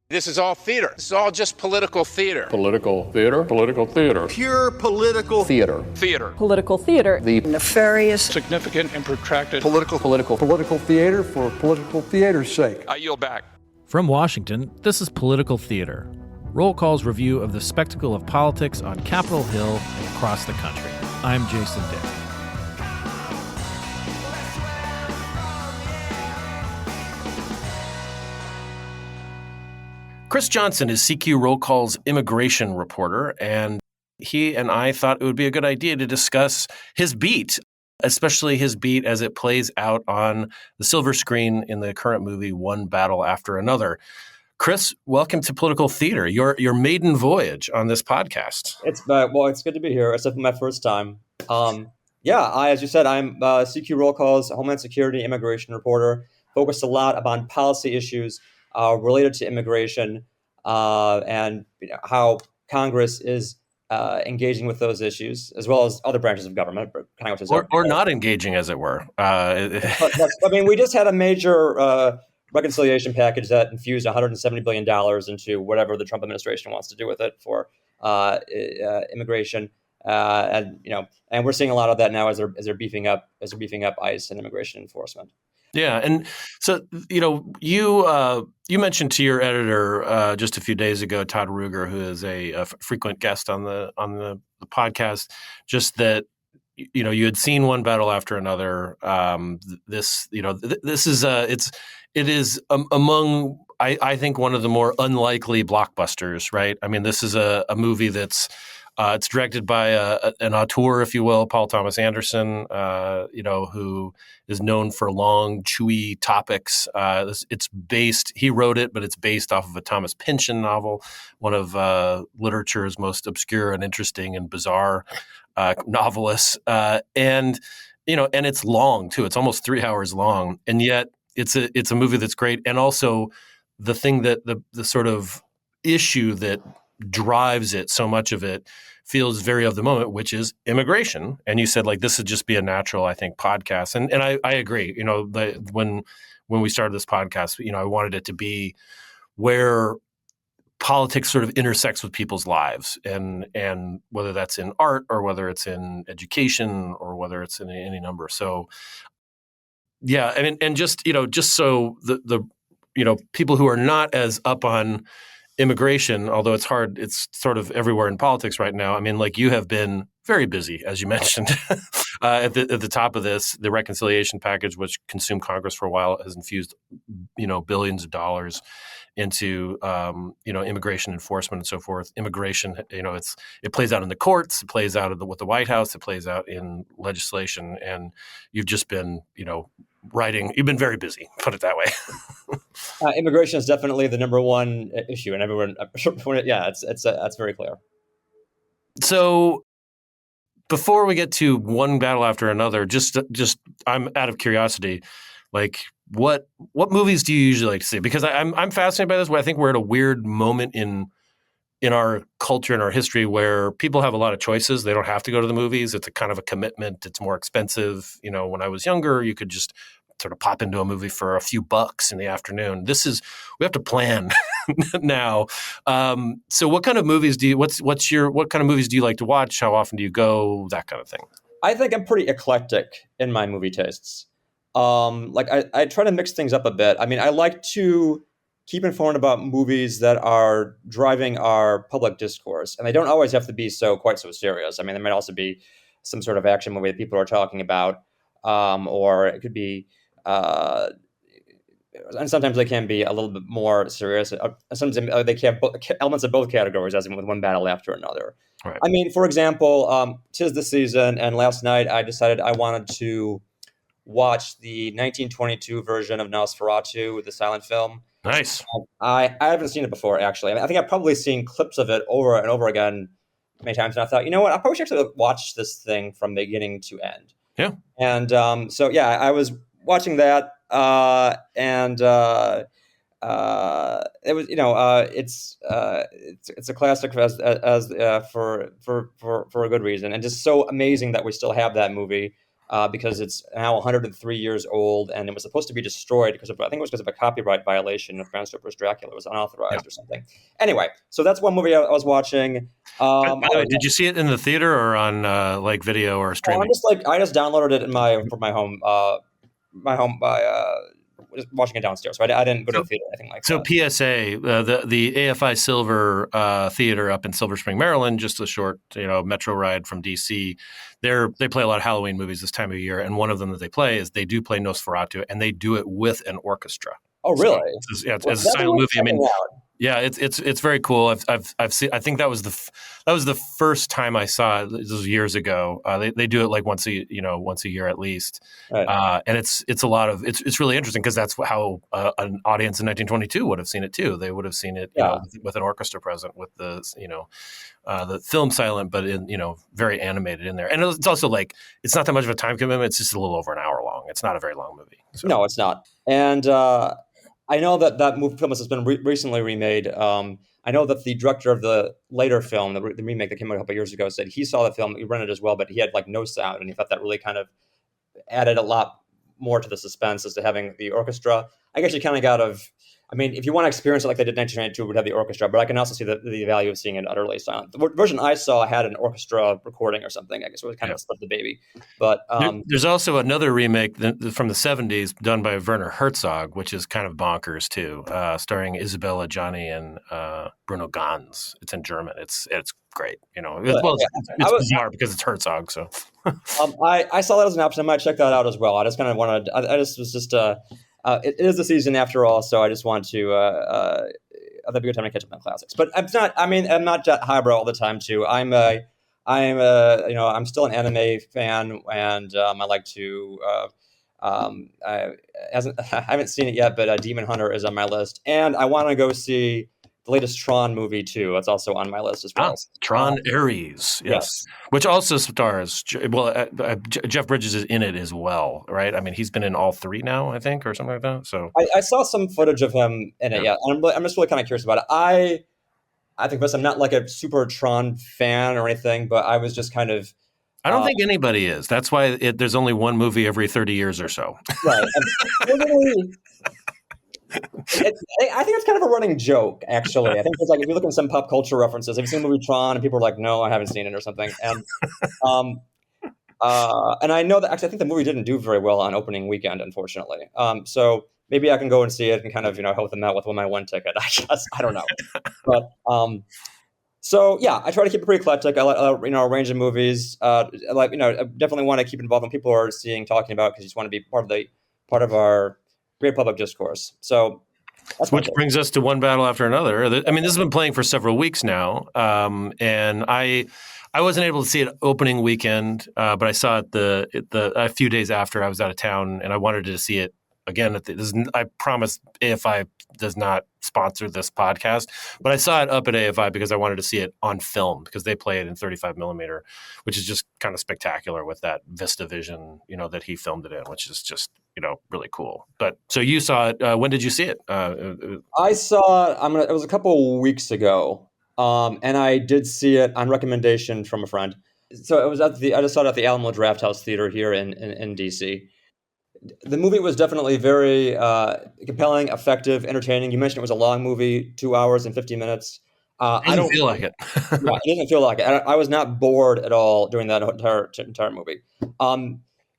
This is all theater. This is all just political theater. Political theater. Political theater. Pure political theater. Theater. Political theater. The nefarious, Significant and protracted political theater for political theater's sake. I yield back. From Washington, this is Political Theater, Roll Call's review of the spectacle of politics on Capitol Hill and across the country. I'm Jason Dick. Chris Johnson is CQ Roll Call's immigration reporter, and he and I thought it would be a good idea to discuss his beat, especially his beat as it plays out on the silver screen in the current movie One Battle After Another. Chris, welcome to Political Theater, your maiden voyage on this podcast. It's good to be here. It's my first time. As you said, I'm CQ Roll Call's Homeland Security immigration reporter, focused a lot upon policy issues related to immigration and how Congress is engaging with those issues, as well as other branches of government. But Congress or not engaging, as it were. We just had a major reconciliation package that infused $170 billion into whatever the Trump administration wants to do with it for immigration. And we're seeing a lot of that now as they're beefing up I.C.E and immigration enforcement. Yeah, and so you mentioned to your editor just a few days ago, Todd Ruger, who is a frequent guest on the podcast, just that you had seen One Battle After Another. It is among I think one of the more unlikely blockbusters, right? I mean, this is a movie that's. It's directed by an auteur, if you will, Paul Thomas Anderson, who is known for long, chewy topics. He wrote it, but it's based off of a Thomas Pynchon novel, one of literature's most obscure and interesting and bizarre novelists. And it's long too. It's almost 3 hours long, and yet it's a movie that's great. And also the thing that the sort of issue that drives it, so much of it feels very of the moment, which is immigration. And you said, this would just be a natural, I think, podcast. And I agree. When we started this podcast, I wanted it to be where politics sort of intersects with people's lives, and whether that's in art or whether it's in education or whether it's in any number. So, yeah, and just so the people who are not as up on immigration, although it's hard, it's sort of everywhere in politics right now. I mean, you have been very busy, as you mentioned, at the top of this. The reconciliation package, which consumed Congress for a while, has infused, billions of dollars into, immigration enforcement and so forth. Immigration, it plays out in the courts, it plays out with the White House, it plays out in legislation, and you've just been, writing. You've been very busy, put it that way. Immigration is definitely the number one issue, and everyone, that's very clear. So, before we get to One Battle After Another, just I'm out of curiosity, what movies do you usually like to see? Because I'm fascinated by this. I think we're at a weird moment in our culture, in our history, where people have a lot of choices. They don't have to go to the movies. It's a kind of a commitment. It's more expensive. When I was younger, you could just sort of pop into a movie for a few bucks in the afternoon. We have to plan now. So what kind of movies what kind of movies do you like to watch? How often do you go? That kind of thing. I think I'm pretty eclectic in my movie tastes. I try to mix things up a bit. I mean, I like to keep informed about movies that are driving our public discourse. And they don't always have to be quite so serious. I mean, there might also be some sort of action movie that people are talking about, or it could be, and sometimes they can be a little bit more serious. Sometimes they can have elements of both categories, as in with One Battle After Another. Right. I mean, for example, 'tis the season, and last night I decided I wanted to watch the 1922 version of Nosferatu, the silent film. Nice. I haven't seen it before, actually. I mean, I think I've probably seen clips of it over and over again many times, and I thought, I probably should actually watch this thing from beginning to end. Yeah. And I was watching that, and it was, it's a classic as for a good reason, and just so amazing that we still have that movie because it's now 103 years old, and it was supposed to be destroyed because of, I think it was because of a copyright violation of Bram Stoker's Dracula. It was Yeah. unauthorized or something. Anyway, so that's one movie I was watching. By the way, did you see it in the theater or on like video or streaming? I just downloaded it from my home by just watching it downstairs. So I didn't go to the theater or anything like So that. PSA, the AFI Silver Theater up in Silver Spring, Maryland, just a short metro ride from DC. They play a lot of Halloween movies this time of year, and one of them that they play is they do play Nosferatu, and they do it with an orchestra. Oh, So really? it's Well, a that'd be silent worth movie. I mean, checking out. yeah, it's very cool. I've seen. I think that was the first time I saw it. This was years ago. They do it like once a year at least, Right. and it's a lot of it's really interesting because that's how an audience in 1922 would have seen it too. They would have seen it Yeah. with an orchestra present with the film silent, but in very animated in there. And it's also like it's not that much of a time commitment. It's just a little over an hour long. It's not a very long movie. So. No, it's not. And I know that movie film has been recently remade. I know that the director of the later film, the remake that came out a couple years ago, said he saw the film, he rented it as well, but he had like no sound, and he thought that really kind of added a lot more to the suspense as to having the orchestra. I guess you kind of got of. I mean, if you want to experience it like they did in 1992, it would have the orchestra, but I can also see the value of seeing it utterly silent. The version I saw had an orchestra recording or something. I guess it was kind of split the baby. But there's also another remake from the 70s done by Werner Herzog, which is kind of bonkers too, starring Isabella Gianni and Bruno Ganz. It's in German. It's great. It's bizarre because it's Herzog. So I saw that as an option. I might check that out as well. I just kind of wanted. I just was just. It is the season after all, so I just want to. That'd be a good time to catch up on classics. But I'm not. I mean, I'm not that highbrow all the time too. I'm still an anime fan, and I like to. I haven't seen it yet, but Demon Hunter is on my list, and I want to go see the latest Tron movie too. That's also on my list as well. Tron Ares, yes, which also stars. Jeff Bridges is in it as well, right? I mean, he's been in all three now, I think, or something like that. So I saw some footage of him in it. Yeah, and I'm just really kind of curious about it. I think I'm not like a super Tron fan or anything, but I was just kind of. I don't think anybody is. That's why there's only one movie every 30 years or so. Right. I think it's kind of a running joke, actually. I think it's like if you look at some pop culture references, have you seen the movie Tron? And people are like, no, I haven't seen it or something. And and I know that actually I think the movie didn't do very well on opening weekend, unfortunately. So maybe I can go and see it and kind of help them out with my one ticket. I guess I don't know, but so yeah, I try to keep it pretty eclectic. I like a range of movies. I definitely want to keep involved when people are talking about because you just want to be part of our great public discourse. So which brings us to One Battle After Another. I mean, this has been playing for several weeks now, and I wasn't able to see it opening weekend, but I saw it a few days after I was out of town, and I wanted to see it again. I promise AFI does not sponsor this podcast, but I saw it up at AFI because I wanted to see it on film because they play it in 35 millimeter, which is just kind of spectacular with that VistaVision, that he filmed it in, which is just really cool. But so you saw it. When did you see it? I saw it. It was a couple weeks ago, and I did see it on recommendation from a friend. So it was I just saw it at the Alamo Drafthouse Theater here in DC. The movie was definitely very compelling, effective, entertaining. You mentioned it was a long movie, 2 hours and 50 minutes. I don't feel like it. Yeah, it didn't feel like it. I was not bored at all during that entire movie.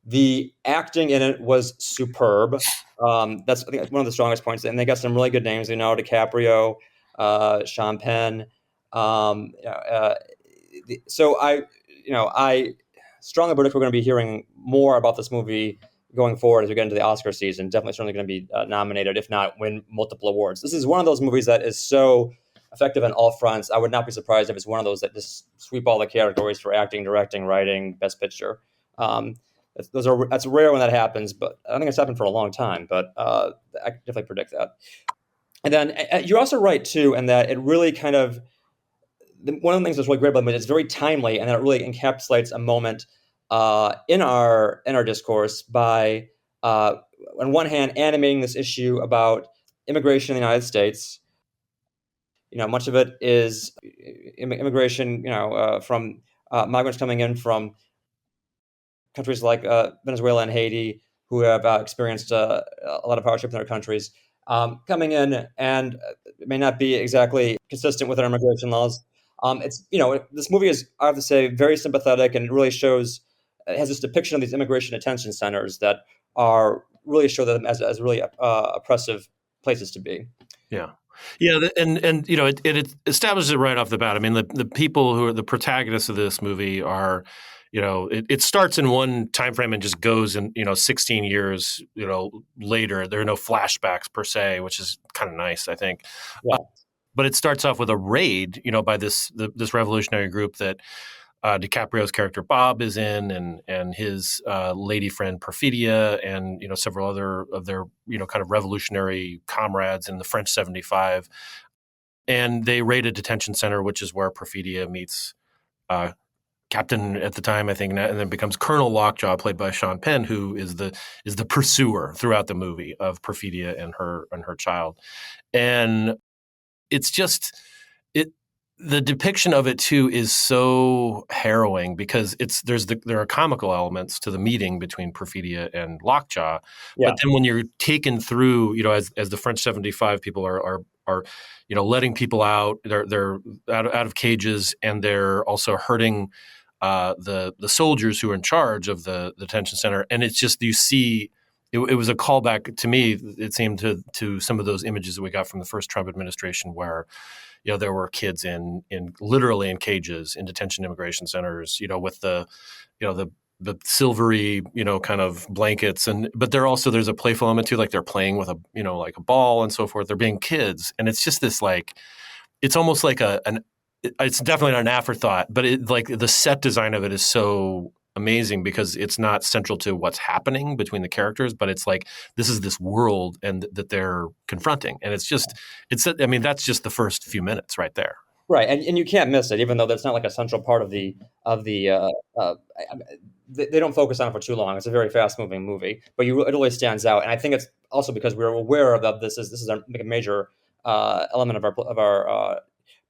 The acting in it was superb. That's I think one of the strongest points, and they got some really good names. DiCaprio, Sean Penn. So I strongly predict we're going to be hearing more about this movie going forward as we get into the Oscar season. Definitely, certainly going to be nominated, if not win multiple awards. This is one of those movies that is so effective on all fronts. I would not be surprised if it's one of those that just sweep all the categories for acting, directing, writing, best picture. That's rare when that happens, but I think it's happened for a long time. But I can definitely predict that. And then you're also right too, in that it really kind of one of the things that's really great about it is it's very timely, and that it really encapsulates a moment in our discourse by, on one hand, animating this issue about immigration in the United States. Much of it is immigration, from migrants coming in from countries like Venezuela and Haiti, who have experienced a lot of hardship in their countries, coming in, and it may not be exactly consistent with our immigration laws. It's this movie is, I have to say, very sympathetic, and it really shows, it has this depiction of these immigration detention centers that are really show them as really oppressive places to be. Yeah. Yeah, and it establishes it right off the bat. I mean, the people who are the protagonists of this movie are, it starts in one time frame and just goes in 16 years later. There are no flashbacks per se, which is kind of nice, I think. Yeah. But it starts off with a raid, by this revolutionary group that DiCaprio's character Bob is in, and his lady friend Perfidia, and several other of their kind of revolutionary comrades in the French 75, and they raid a detention center, which is where Perfidia meets Captain at the time, I think, and then becomes Colonel Lockjaw, played by Sean Penn, who is the pursuer throughout the movie of Perfidia and her child, and it's just it. The depiction of it too is so harrowing because there are comical elements to the meeting between Perfidia and Lockjaw, Yeah. but then when you're taken through, as the French 75 people are letting people out, they're out of cages, and they're also hurting the soldiers who are in charge of the detention center, and it's just you see. It was a callback to me. It seemed to some of those images that we got from the first Trump administration, where there were kids literally in cages in detention immigration centers, with the silvery, kind of blankets, but there's a playful element too, like they're playing with like a ball and so forth. They're being kids, and it's just this it's almost like it's definitely not an afterthought, but like the set design of it is so amazing because it's not central to what's happening between the characters, but it's like this is this world and that they're confronting, and I mean, that's just the first few minutes right there. Right, and you can't miss it, even though that's not like a central part of the. They don't focus on it for too long. It's a very fast moving movie, but it always stands out, and I think it's also because we're aware of this. This is a major element of our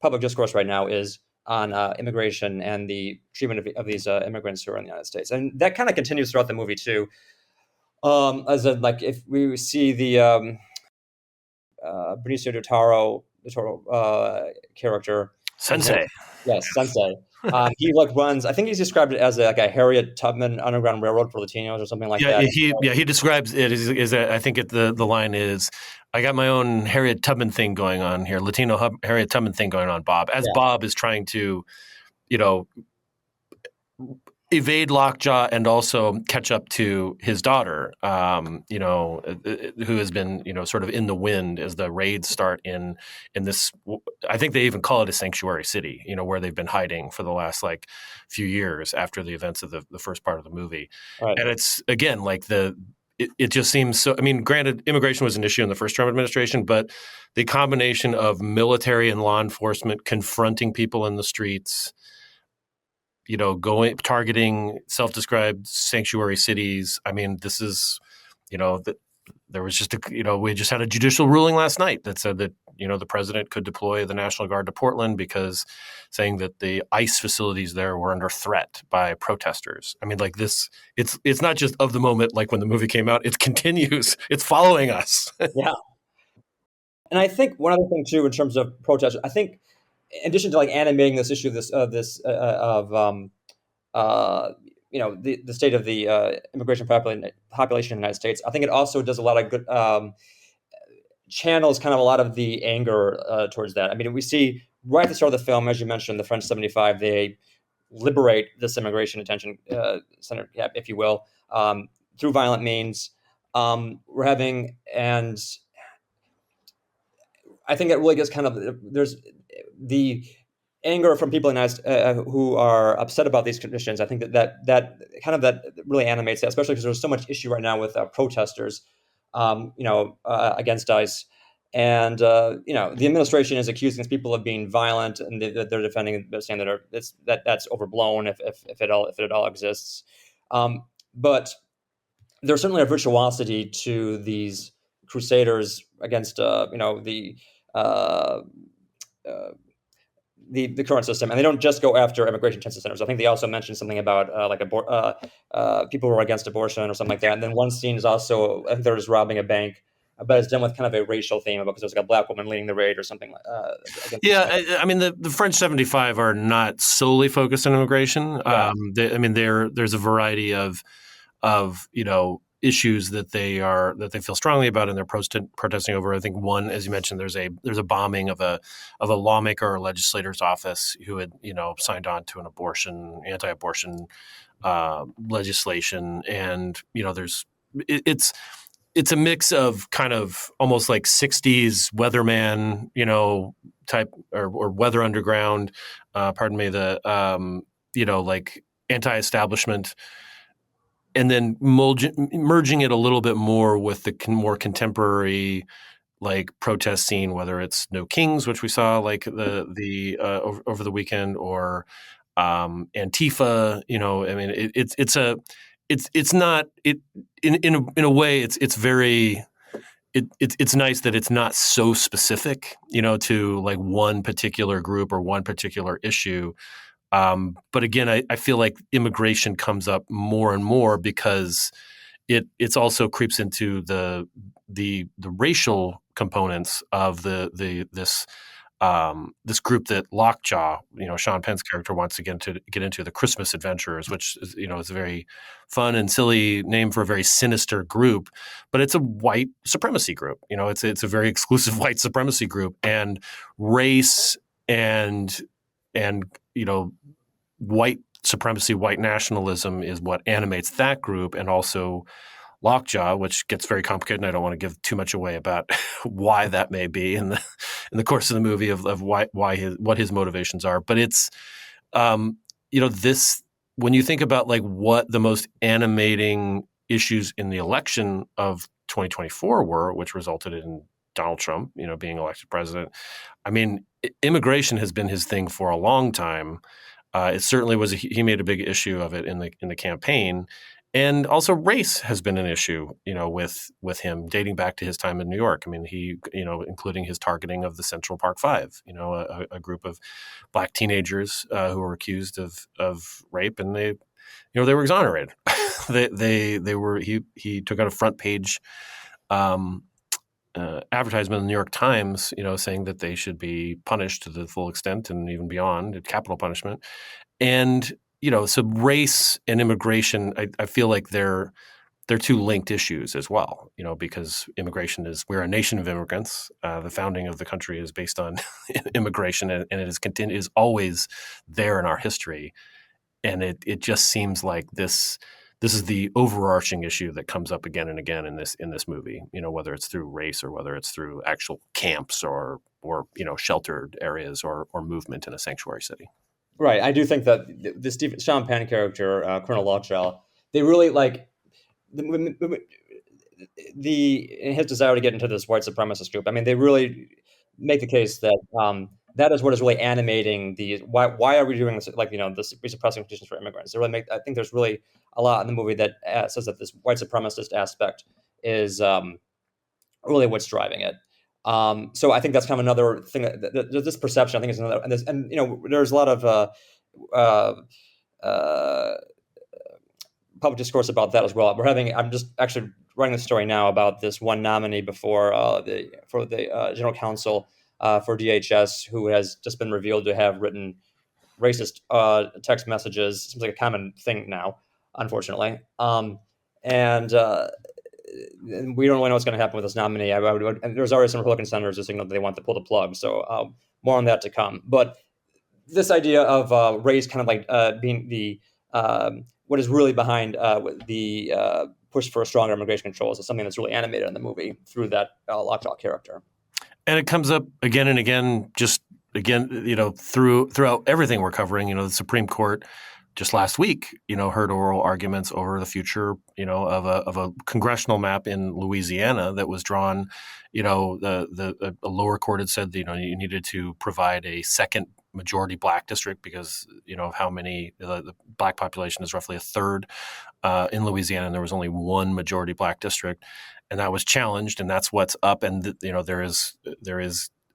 public discourse right now is on immigration and the treatment of these immigrants who are in the United States, and that kind of continues throughout the movie too. As in, like, if we see the Benicio del Toro character, Sensei. Yes, Sensei. He like runs. I think he's described it as like a Harriet Tubman Underground Railroad for Latinos or something like that. He describes it is I think the line is, I got my own Harriet Tubman thing going on here, Latino Harriet Tubman thing going on, Bob, as Bob is trying to, evade Lockjaw and also catch up to his daughter, who has been, sort of in the wind as the raids start in this. I think they even call it a sanctuary city, where they've been hiding for the last few years after the events of the first part of the movie. Right. And it's again like it just seems so. I mean, granted, immigration was an issue in the first Trump administration, but the combination of military and law enforcement confronting people in the streets, targeting self-described sanctuary cities. I mean, this is, there was just we just had a judicial ruling last night that said that, the president could deploy the National Guard to Portland because saying that the ICE facilities there were under threat by protesters. I mean, like this, it's not just of the moment, like when the movie came out, it continues, it's following us. Yeah. And I think one other thing too, in terms of protest, I think in addition to like animating this issue of the state of the immigration population in the United States, I think it also does a lot of good channels kind of a lot of the anger towards that. I mean, we see right at the start of the film, as you mentioned, the French 75, they liberate this immigration detention center, if you will, through violent means. We're having, and I think it really gets kind of, there's the anger from people who are upset about these conditions. I think that really animates that, especially because there's so much issue right now with protesters, against ICE, and the administration is accusing these people of being violent, and they're defending, they're saying that's overblown if it all exists. But there's certainly a virtuosity to these crusaders against the uh, the current system, and they don't just go after immigration detention centers. I think they also mentioned something about people who are against abortion or something like that. And then one scene is also, I think they're just robbing a bank, but it's done with kind of a racial theme because there's like a black woman leading the raid or something. Yeah, I mean the French 75 are not solely focused on immigration. Yeah. There's a variety of issues that they feel strongly about and they're protesting over. I think one, as you mentioned, there's a bombing of a lawmaker or legislator's office who had signed on to an anti-abortion legislation, and it's a mix of kind of almost like 60s weatherman, type or weather underground, like anti-establishment, and then merging it a little bit more with the more contemporary like protest scene, whether it's No Kings, which we saw like over the weekend, or Antifa. I mean, it's not it in a way it's very it's nice that it's not so specific, to like one particular group or one particular issue. But again, I feel like immigration comes up more and more because it's also creeps into the racial components of this group that Lockjaw, Sean Penn's character, wants to get into, the Christmas Adventurers, which is a very fun and silly name for a very sinister group, but it's a white supremacy group. It's a very exclusive white supremacy group, and race and white supremacy, white nationalism is what animates that group, and also Lockjaw, which gets very complicated, and I don't want to give too much away about why that may be in the course of the movie of what his motivations are. But it's this, when you think about like what the most animating issues in the election of 2024 were, which resulted in Donald Trump, being elected president. I mean, immigration has been his thing for a long time. It certainly was. He made a big issue of it in the campaign. And also race has been an issue, with him dating back to his time in New York. I mean, he, including his targeting of the Central Park Five, a group of black teenagers who were accused of rape, and they were exonerated. He took out a front page advertisement in the New York Times, saying that they should be punished to the full extent and even beyond capital punishment. And so race and immigration, I feel like they're two linked issues as well, because we're a nation of immigrants. The founding of the country is based on immigration, and it is always there in our history. And it just seems like this is the overarching issue that comes up again and again in this movie, whether it's through race or whether it's through actual camps or sheltered areas or movement in a sanctuary city. Right. I do think that the Sean Penn character, Colonel Lockjaw, they really like in his desire to get into this white supremacist group. I mean, they really make the case that that is what is really animating why are we doing this? Like, this suppressing conditions for immigrants. I think there's really a lot in the movie that says that this white supremacist aspect is really what's driving it. So I think that's kind of another thing that this perception, I think, is another, and there's a lot of public discourse about that as well. I'm just actually writing a story now about this one nominee for the general counsel for DHS, who has just been revealed to have written racist text messages. Seems like a common thing now, unfortunately. And we don't really know what's going to happen with this nominee. And there's already some Republican senators who signaled that they want to pull the plug. So more on that to come. But this idea of race kind of like being the what is really behind the push for stronger immigration controls is something that's really animated in the movie through that Lockjaw character. And it comes up again and again, throughout everything we're covering. The Supreme Court just last week, heard oral arguments over the future, of a congressional map in Louisiana that was drawn. The lower court had said, you needed to provide a second majority black district because, of how many the black population is roughly a third in Louisiana, and there was only one majority black district, and that was challenged, and that's what's up. And there is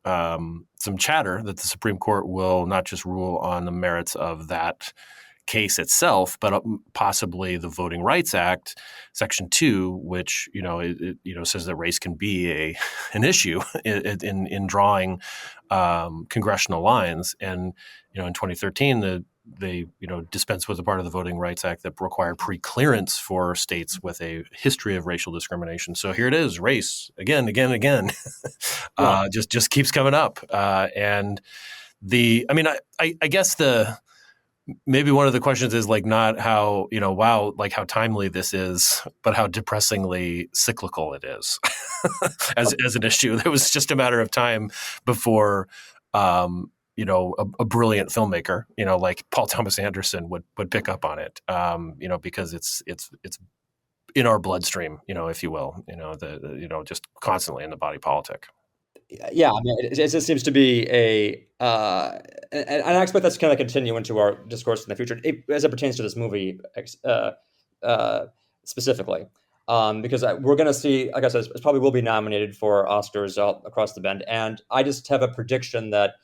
some chatter that the Supreme Court will not just rule on the merits of that case itself, but possibly the Voting Rights Act, Section 2, which says that race can be an issue in drawing congressional lines. And in 2013, they dispensed with a part of the Voting Rights Act that required pre-clearance for states with a history of racial discrimination. So here it is, race again, just keeps coming up. And I guess maybe one of the questions is like not how, wow, like how timely this is, but how depressingly cyclical it is as an issue. It was just a matter of time before, a brilliant filmmaker, like Paul Thomas Anderson would pick up on it, because it's in our bloodstream, if you will, just constantly in the body politic. Yeah, I mean, it just seems to be and I expect that's going to continue into our discourse in the future, as it pertains to this movie specifically, because we're going to see, like I said, it probably will be nominated for Oscars across the bend, and I just have a prediction that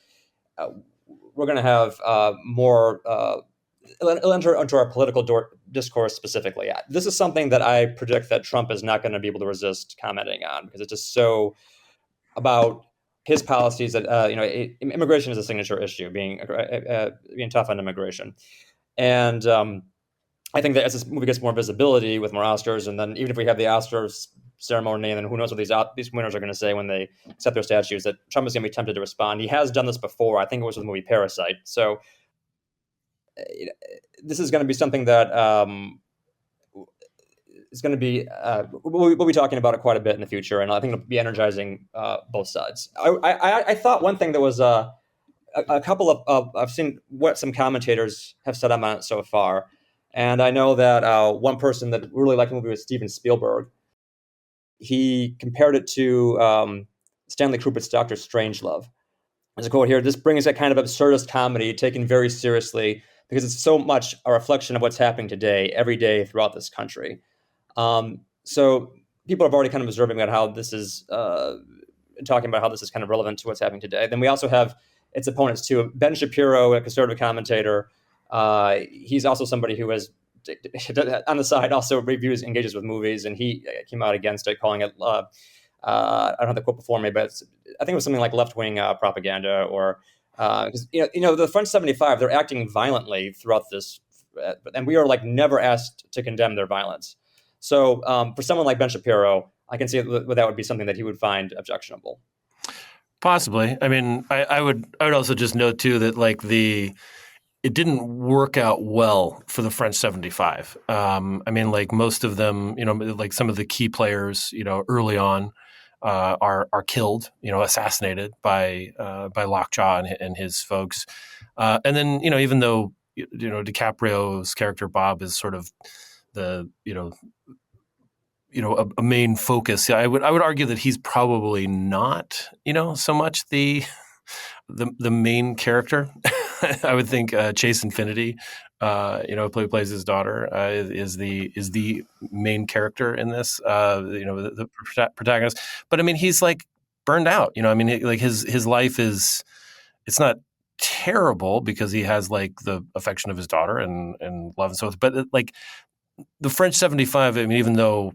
we're going to have more. It'll enter into our political discourse specifically. This is something that I predict that Trump is not going to be able to resist commenting on, because it's just so about his policies that immigration is a signature issue, being tough on immigration, and I think that as this movie gets more visibility with more Oscars, and then even if we have the Oscars ceremony, and then who knows what these winners are going to say when they accept their statues, that Trump is going to be tempted to respond. He has done this before. I think it was with the movie Parasite. So this is going to be something that is going to be we'll be talking about it quite a bit in the future, and I think it'll be energizing both sides. I thought one thing that was a couple of I've seen what some commentators have said on it so far, and I know that one person that really liked the movie was Steven Spielberg. He compared it to Stanley Kubrick's Dr. Strangelove. There's a quote here: "This brings a kind of absurdist comedy taken very seriously because it's so much a reflection of what's happening today, every day throughout this country." So people have already kind of observing about how this is talking about how this is kind of relevant to what's happening today. Then we also have its opponents too. Ben Shapiro, a conservative commentator, he's also somebody who has on the side also engages with movies, and he came out against it, calling it I don't have the quote before me, but I think it was something like left-wing propaganda, or because the French 75, they're acting violently throughout this, and we are like never asked to condemn their violence. So for someone like Ben Shapiro, I can see that would be something that he would find objectionable. Possibly. I mean, I would also just note too that like it didn't work out well for the French 75. I mean, like most of them, like some of the key players, early on are killed, assassinated by Lockjaw and his folks. And then, even though, DiCaprio's character Bob is sort of the, a main focus. I would argue that he's probably not, so much the main character. I would think Chase Infinity, plays his daughter, is the main character in this. The protagonist. But I mean, he's like burned out. I mean, his life it's not terrible because he has like the affection of his daughter and love and so forth. But like the French 75, I mean, even though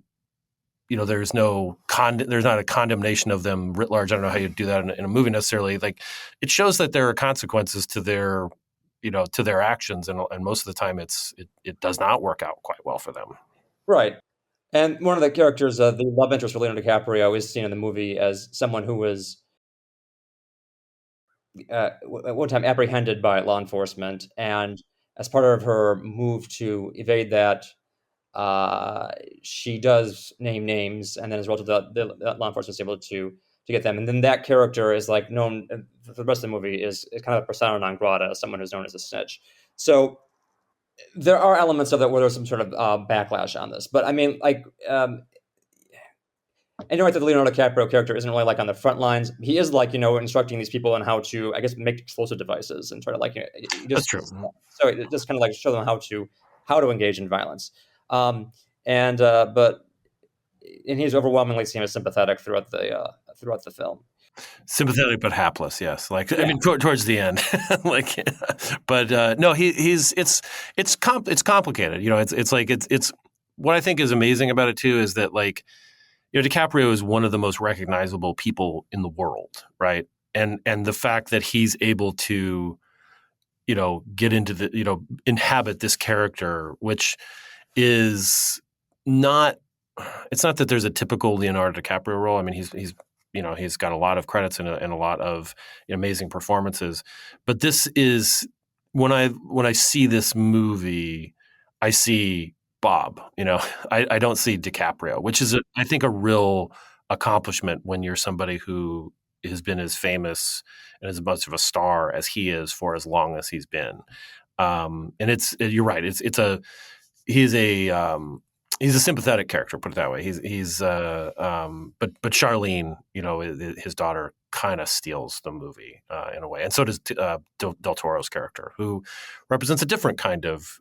there's not a condemnation of them writ large. I don't know how you do that in a movie necessarily. Like it shows that there are consequences to their actions, and most of the time it does not work out quite well for them. Right. And one of the characters, the love interest for Leonardo DiCaprio, is seen in the movie as someone who was at one time apprehended by law enforcement, and as part of her move to evade that, she does name names, and then as well, the law enforcement is able to get them. And then that character is like known for the rest of the movie is kind of a persona non grata, as someone who's known as a snitch. So there are elements of that where there's some sort of backlash on this. But I mean, like, I know that the Leonardo DiCaprio character isn't really like on the front lines. He is like, instructing these people on how to, I guess, make explosive devices and try to like, That's true. So it just kind of like show them how to engage in violence. But he's overwhelmingly seen as sympathetic throughout the film. Sympathetic but hapless, yes. Like I mean, towards the end, like, but no, it's complicated. It's what I think is amazing about it too is that like DiCaprio is one of the most recognizable people in the world, right? And the fact that he's able to get into inhabit this character, which is not. It's not that there's a typical Leonardo DiCaprio role. I mean, he's got a lot of credits and a lot of amazing performances. But this is when I see this movie, I see Bob. I don't see DiCaprio, which is I think a real accomplishment when you're somebody who has been as famous and as much of a star as he is for as long as he's been. And you're right. He's a sympathetic character, put it that way. But Charlene, his daughter, kind of steals the movie in a way, and so does Del Toro's character, who represents a different kind of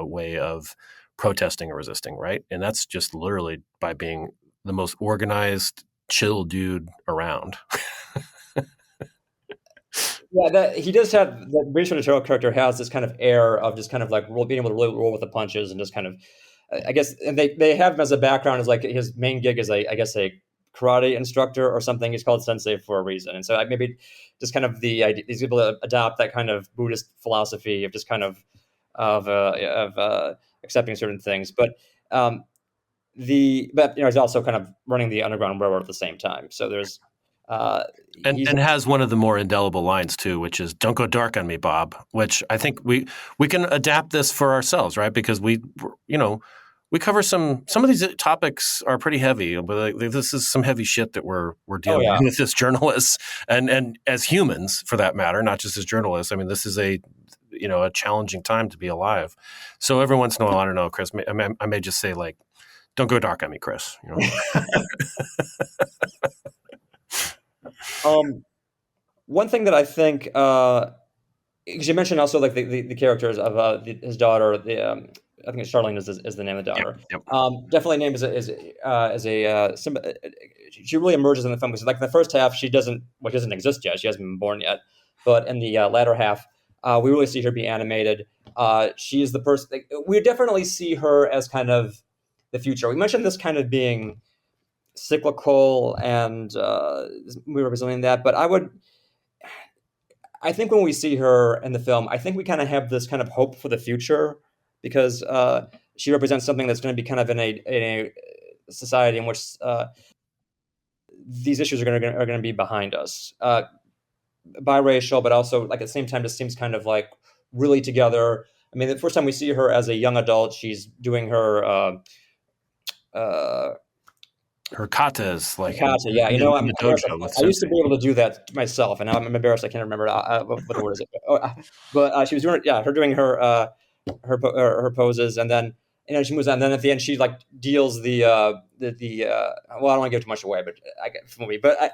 way of protesting or resisting, right? And that's just literally by being the most organized, chill dude around. Yeah, he does have the Benicio del Toro character has this kind of air of just kind of like being able to really roll with the punches and just kind of, I guess, and they have him as a background as like his main gig is I guess a karate instructor or something. He's called sensei for a reason, and so maybe just kind of the idea he's able to adopt that kind of Buddhist philosophy of just kind of accepting certain things, but. He's also kind of running the Underground Railroad at the same time. So there's and has one of the more indelible lines too, which is "Don't go dark on me, Bob." Which I think we can adapt this for ourselves, right? Because we cover some of these topics are pretty heavy, but like, this is some heavy shit that we're dealing with as journalists and as humans, for that matter, not just as journalists. I mean, this is a challenging time to be alive. So every once in a while, I don't know, Chris, I may just say like, "Don't go dark on me, Chris." One thing that I think, because you mentioned also like the characters of his daughter, I think it's Charlene is the name of the daughter. Yep. Definitely named she really emerges in the film because like in the first half she doesn't exist yet. She hasn't been born yet, but in the latter half, we really see her be animated. She is the person. Like, we definitely see her as kind of the future. We mentioned this kind of being cyclical and we were representing that, but I think when we see her in the film, I think we kind of have this kind of hope for the future because she represents something that's going to be kind of in a society in which these issues are going to be behind us, biracial, but also like at the same time, just seems kind of like really together. I mean, the first time we see her as a young adult, she's doing her katas, like kata, yeah. in the dojo. I used to be able to do that myself, and now I'm embarrassed. I can't remember what the word is. But she was doing, her doing her poses, and then she moves on. And then at the end, she like deals the well, I don't want to give too much away, but I get the movie. But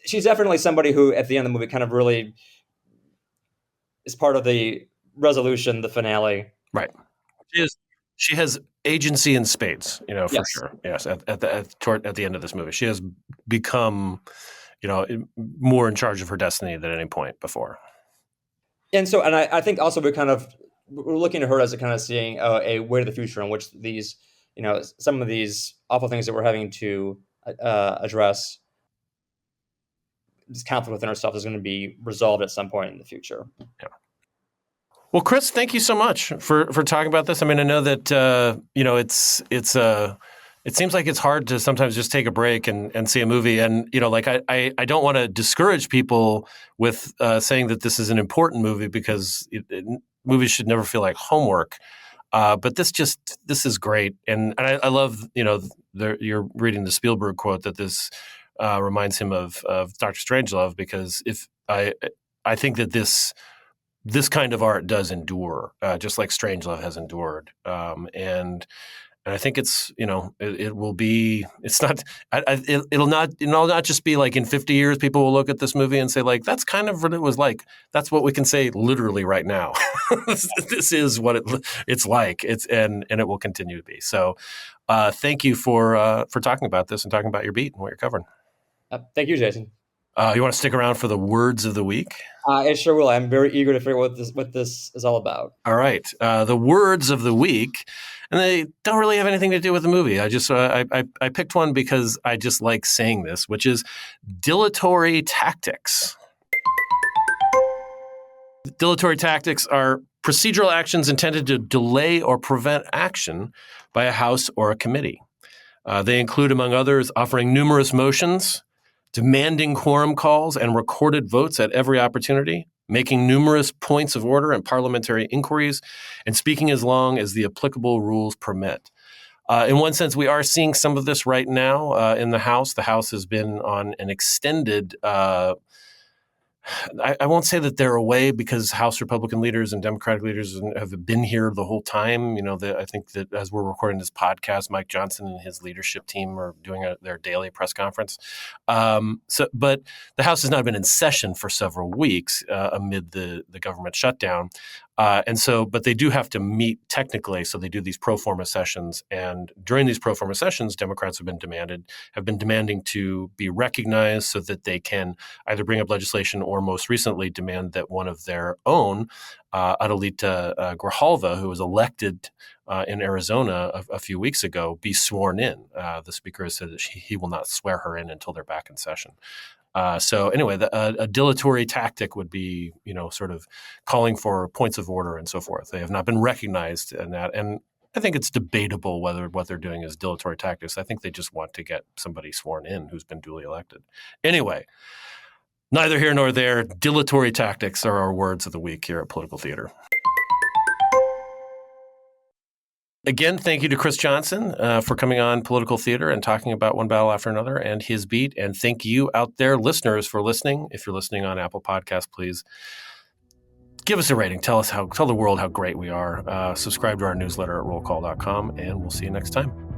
she's definitely somebody who, at the end of the movie, kind of really is part of the resolution, the finale. Right. She has agency in spades, for sure. Yes, at the end of this movie, she has become, more in charge of her destiny than at any point before. And so, and I think also we're looking at her as a kind of seeing a way to the future in which these, some of these awful things that we're having to address, this conflict within ourselves is going to be resolved at some point in the future. Yeah. Well, Chris, thank you so much for talking about this. I mean, I know that it seems like it's hard to sometimes just take a break and see a movie, and I don't want to discourage people with saying that this is an important movie because movies should never feel like homework. But this is great, and I love you're reading the Spielberg quote that this reminds him of Dr. Strangelove, because if I think that this kind of art does endure, just like Strangelove has endured. And I think it's, it will be, it's not, it'll not just be like in 50 years, people will look at this movie and say like, that's kind of what it was like. That's what we can say literally right now. This is what it's like. And it will continue to be. So thank you for talking about this and talking about your beat and what you're covering. Thank you, Jason. You want to stick around for the words of the week? I sure will. I'm very eager to figure out what this is all about. All right. The words of the week, and they don't really have anything to do with the movie. I just I picked one because I just like saying this, which is dilatory tactics. Dilatory tactics are procedural actions intended to delay or prevent action by a House or a committee. They include, among others, offering numerous motions, demanding quorum calls and recorded votes at every opportunity, making numerous points of order and parliamentary inquiries, and speaking as long as the applicable rules permit. In one sense, we are seeing some of this right now in the House. The House has been on an extended I won't say that they're away because House Republican leaders and Democratic leaders have been here the whole time. I think that as we're recording this podcast, Mike Johnson and his leadership team are doing their daily press conference. But the House has not been in session for several weeks amid the government shutdown. But they do have to meet technically. So they do these pro forma sessions. And during these pro forma sessions, Democrats have been demanding to be recognized so that they can either bring up legislation or most recently demand that one of their own, Adelita Grijalva, who was elected in Arizona a few weeks ago, be sworn in. The speaker has said that he will not swear her in until they're back in session. So anyway, a dilatory tactic would be, sort of calling for points of order and so forth. They have not been recognized in that. And I think it's debatable whether what they're doing is dilatory tactics. I think they just want to get somebody sworn in who's been duly elected. Anyway, neither here nor there. Dilatory tactics are our words of the week here at Political Theater. Again, thank you to Chris Johnson for coming on Political Theater and talking about One Battle After Another and his beat. And thank you out there, listeners, for listening. If you're listening on Apple Podcasts, please give us a rating. Tell the world how great we are. Subscribe to our newsletter at rollcall.com, and we'll see you next time.